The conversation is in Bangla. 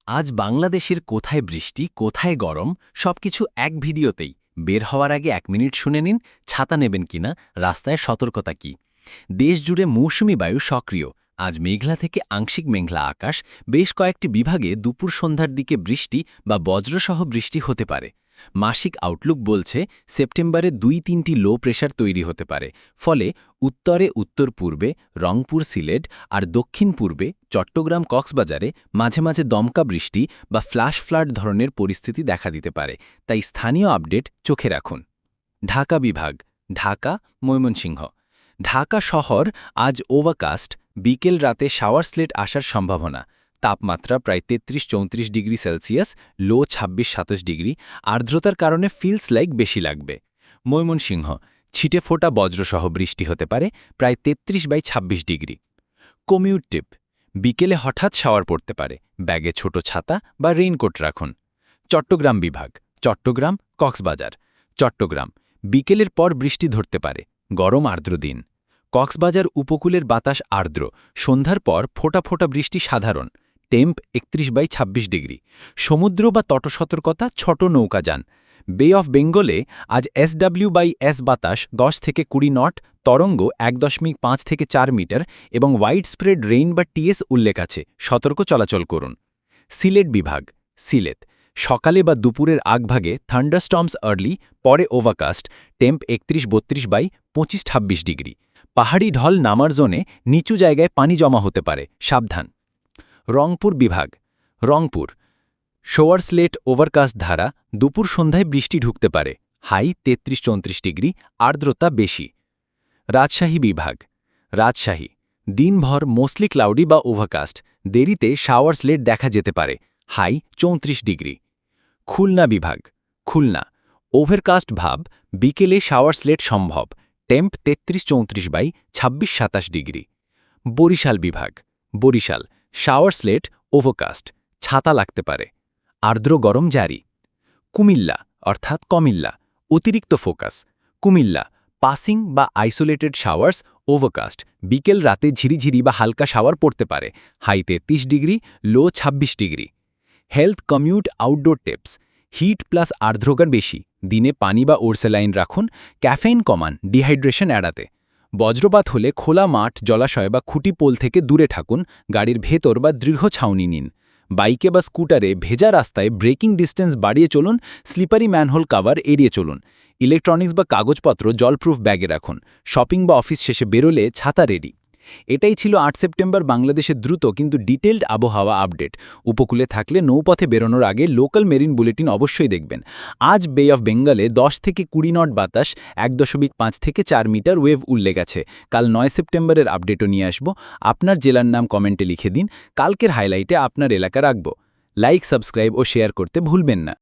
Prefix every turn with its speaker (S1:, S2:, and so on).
S1: আজ বাংলাদেশের কোথায় বৃষ্টি, কোথায় গরম সবকিছু এক ভিডিওতেই। বের হওয়ার আগে 1 মিনিট শুনে নিন, ছাতা নেবেন কিনা, রাস্তায় সতর্কতা কি। দেশ জুড়ে মৌসুমি বায়ু সক্রিয়। আজ মেঘলা থেকে আংশিক মেঘলা আকাশ, বেশ কয়েকটি বিভাগে দুপুর সন্ধ্যার দিকে বৃষ্টি বা বজ্রসহ বৃষ্টি হতে পারে। মাসিক আউটলুক বলছে সেপ্টেম্বরে 2-3টি লো প্রেশার তৈরি হতে পারে। ফলে উত্তরে উত্তর পূর্বে রংপুর সিলেট আর দক্ষিণ পূর্বে চট্টগ্রাম কক্সবাজারে মাঝে মাঝে দমকা বৃষ্টি বা ফ্ল্যাশ ফ্লাড ধরনের পরিস্থিতি দেখা দিতে পারে। তাই স্থানীয় আপডেট চোখে রাখুন। ঢাকা বিভাগ, ঢাকা, ময়মনসিংহ। ঢাকা শহর আজ ওভারকাস্ট, বিকেল রাতে শাওয়ার স্লেট আসার সম্ভাবনা। তাপমাত্রা প্রায় 33-34 ডিগ্রি সেলসিয়াস, লো 26-27 ডিগ্রি। আর্দ্রতার কারণে ফিলস লাইক বেশি লাগবে। ময়মনসিংহ, ছিটে ফোটা বজ্রসহ বৃষ্টি হতে পারে, প্রায় 33/26 ডিগ্রি। কমিউট টিপ, বিকেলে হঠাৎ শাওয়ার পড়তে পারে, ব্যাগে ছোট ছাতা বা রেইনকোট রাখুন। চট্টগ্রাম বিভাগ, চট্টগ্রাম, কক্সবাজার। চট্টগ্রাম, বিকেলের পর বৃষ্টি ধরতে পারে, গরম আর্দ্র দিন। কক্সবাজার উপকূলের বাতাস আর্দ্র, সন্ধ্যার পর ফোঁটা ফোঁটা বৃষ্টি সাধারণ। Temp 31/26 degree. সমুদ্র বা তটসতর্কতা, ছোট নৌকা যান। বে অফ বেঙ্গলে আজ SW/S বাতাস 10 থেকে 20 নট, তরঙ্গ 1.5 থেকে 4 মিটার এবং ওয়াইড স্প্রেড রেইন বা TS উল্লেখ আছে, সতর্ক চলাচল করুন। সিলেট বিভাগ, সিলেট, সকালে বা দুপুরের আগভাগে থান্ডারস্টর্মস আর্লি, পরে ওভারকাস্ট, টেম্প 31-32/25-26 ডিগ্রি। পাহাড়ি ঢল নামার জোনে নিচু জায়গায় পানি জমা হতে পারে, সাবধান। রংপুর বিভাগ, রংপুর, শোয়ার স্লেট ওভারকাস্ট ধারা, দুপুর সন্ধ্যায় বৃষ্টি ঢুকতে পারে, হাই 33-34 ডিগ্রি, আর্দ্রতা বেশি। রাজশাহী বিভাগ, রাজশাহী, দিনভর মোস্টলি ক্লাউডি বা ওভারকাস্ট, দেরিতে শাওয়ার স্লেট দেখা যেতে পারে, হাই 34 ডিগ্রি। খুলনা বিভাগ, খুলনা, ওভারকাস্ট ভাব, বিকেলে শাওয়ার স্লেট সম্ভব, টেম্প 33-34/26-27 ডিগ্রি। বরিশাল বিভাগ, বরিশাল, শাওয়ার স্লেট ওভারকাস্ট, ছাতা লাগতে পারে, আর্দ্র গরম জারি। কুমিল্লা অর্থাৎ কমিল্লা, অতিরিক্ত ফোকাস, কুমিল্লা, পাসিং বা আইসোলেটেড শাওয়ার্স, ওভারকাস্ট, বিকেল রাতে ঝিরিঝিরি বা হালকা শাওয়ার পড়তে পারে, high 33 degree, low 26 degree. Health commute outdoor tips, heat plus আর্দ্রতা বেশি, দিনে পানি বা ওরসেলাইন রাখুন, ক্যাফেইন কমান ডিহাইড্রেশন এড়াতে। বজ্রপাত হলে খোলা মাঠ, জলাশয় বা খুঁটি পোল থেকে দূরে থাকুন, গাড়ির ভেতর বা দৃঢ় ছাউনি নিন। বাইকে বা স্কুটারে ভেজা রাস্তায় ব্রেকিং ডিস্টেন্স বাড়িয়ে চলুন, স্লিপারি ম্যানহোল কাভার এড়িয়ে চলুন। ইলেকট্রনিক্স বা কাগজপত্র জলপ্রুফ ব্যাগে রাখুন। শপিং বা অফিস শেষে বেরোলে ছাতা রেডি। এটাই ছিল 8 সেপ্টেম্বর বাংলাদেশের দ্রুত কিন্তু ডিটেইলড আবহাওয়া আপডেট। উপকূলে থাকলে নৌপথে বেরোনোর আগে লোকাল মেরিন বুলেটিন অবশ্যই দেখবেন। আজ বে অফ বেঙ্গলে 10 থেকে 20 নট বাতাস, 1.5 থেকে 4 মিটার ওয়েভ উল্লেখ আছে। কাল 9 সেপ্টেম্বরের আপডেটও নিয়ে আসব। আপনার জেলার নাম কমেন্টে লিখে দিন, কালকের হাইলাইটে আপনার এলাকা রাখব। লাইক, সাবস্ক্রাইব ও শেয়ার করতে ভুলবেন না।